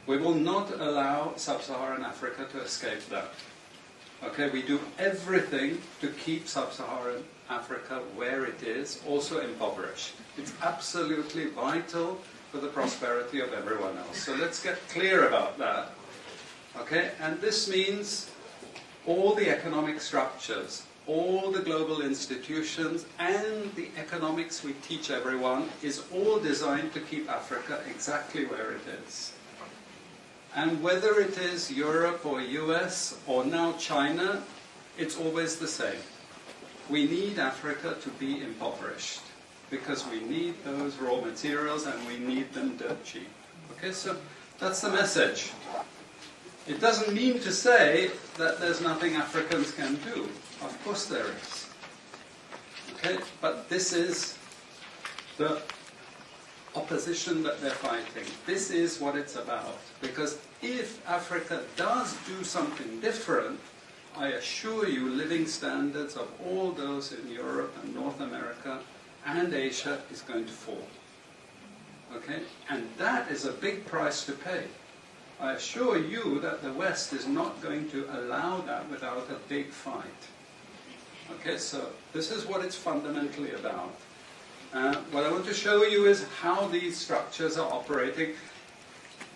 We will not allow Sub-Saharan Africa to escape that. Okay, we do everything to keep Sub-Saharan Africa where it is, also impoverished. It's absolutely vital for the prosperity of everyone else. So let's get clear about that. Okay, and this means all the economic structures, all the global institutions, and the economics we teach everyone is all designed to keep Africa exactly where it is. And whether it is Europe or US or now China, it's always the same. We need Africa to be impoverished because we need those raw materials and we need them dirt cheap. Okay, so that's the message. It doesn't mean to say that there's nothing Africans can do. Of course there is. Okay, but this is the opposition that they're fighting. This is what it's about. Because if Africa does do something different, I assure you living standards of all those in Europe and North America and Asia is going to fall. Okay? And that is a big price to pay. I assure you that the West is not going to allow that without a big fight. Okay, so this is what it's fundamentally about. What I want to show you is how these structures are operating.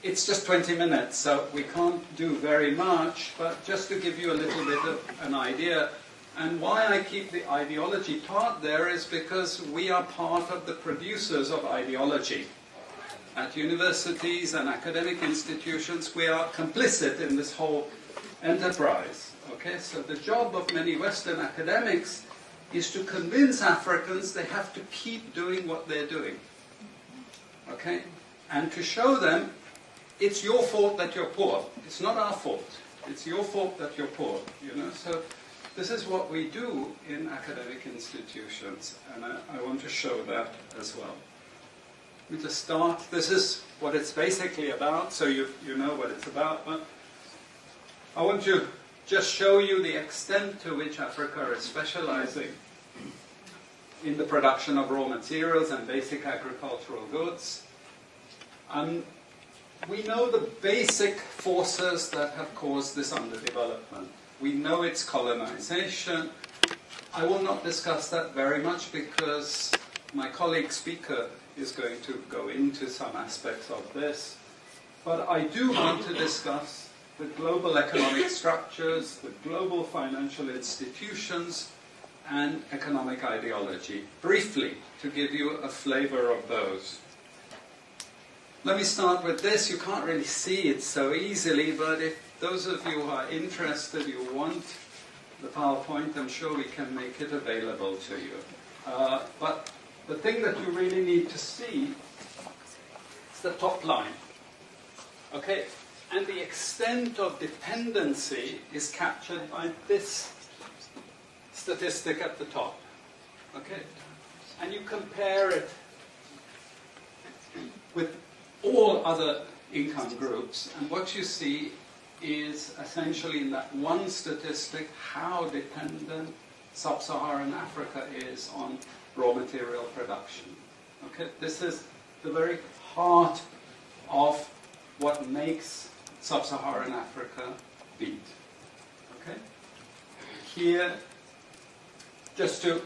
It's just 20 minutes, so we can't do very much, but just to give you a little bit of an idea. And why I keep the ideology part there is because we are part of the producers of ideology. At universities and academic institutions, we are complicit in this whole enterprise. Okay, so the job of many Western academics is to convince Africans they have to keep doing what they're doing. Okay? And to show them it's your fault that you're poor. It's not our fault. It's your fault that you're poor. You know? So this is what we do in academic institutions, and I want to show that as well. Let me just start. This is what it's basically about, so you know what it's about. But I want to just show you the extent to which Africa is specializing in the production of raw materials and basic agricultural goods. We know the basic forces that have caused this underdevelopment. We know it's colonization. I will not discuss that very much because my colleague speaker is going to go into some aspects of this. But I do want to discuss the global economic structures, the global financial institutions, and economic ideology, briefly, to give you a flavor of those. Let me start with this. You can't really see it so easily, but if those of you who are interested, you want the PowerPoint, I'm sure we can make it available to you. But the thing that you really need to see is the top line. Okay? And the extent of dependency is captured by this statistic at the top. Okay? And you compare it with all other income groups, and what you see is essentially in that one statistic how dependent Sub-Saharan Africa is on raw material production. Okay? This is the very heart of what makes Sub-Saharan Africa beat. Okay? Here, just to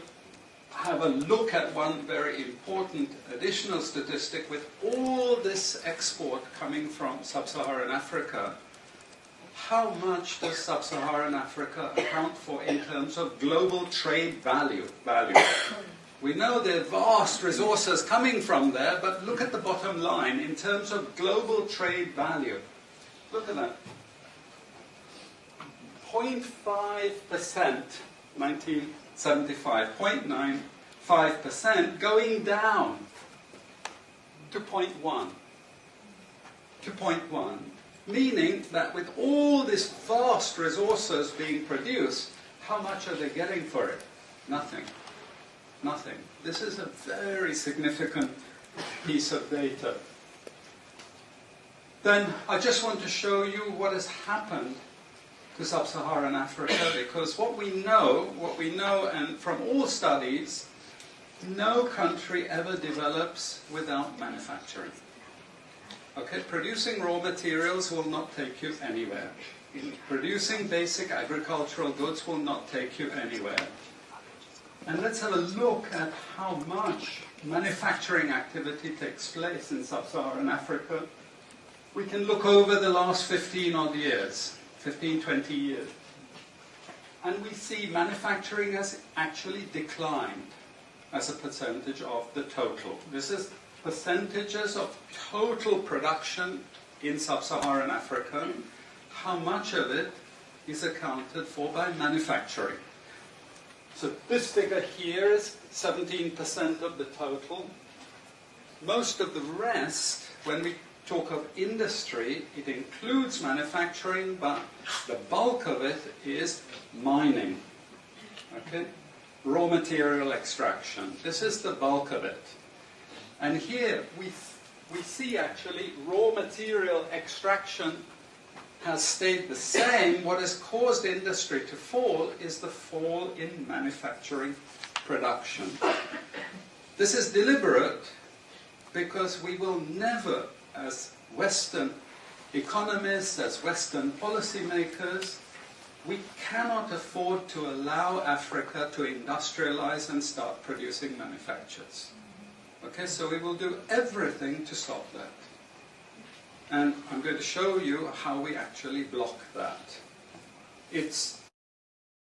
have a look at one very important additional statistic, with all this export coming from Sub-Saharan Africa, how much does Sub-Saharan Africa account for in terms of global trade value? We know there are vast resources coming from there, but look at the bottom line in terms of global trade value. Look at that. 0.5%, 1975, 0.95%, going down to 0.1. To 0.1. Meaning that with all these vast resources being produced, how much are they getting for it? Nothing. Nothing. This is a very significant piece of data. Then I just want to show you what has happened to Sub-Saharan Africa, because what we know, and from all studies, no country ever develops without manufacturing. Okay, producing raw materials will not take you anywhere. Producing basic agricultural goods will not take you anywhere. And let's have a look at how much manufacturing activity takes place in Sub-Saharan Africa. We can look over the last 15 odd years, 15, 20 years. And we see manufacturing has actually declined as a percentage of the total. This is percentages of total production in Sub-Saharan Africa. How much of it is accounted for by manufacturing? So this figure here is 17% of the total. Most of the rest, when we talk of industry, it includes manufacturing, but the bulk of it is mining. Okay? Raw material extraction. This is the bulk of it. And here we see actually raw material extraction has stayed the same. What has caused industry to fall is the fall in manufacturing production. This is deliberate because we will never, as Western economists, as Western policymakers, we cannot afford to allow Africa to industrialize and start producing manufactures. Okay, so we will do everything to stop that. And I'm going to show you how we actually block that. It's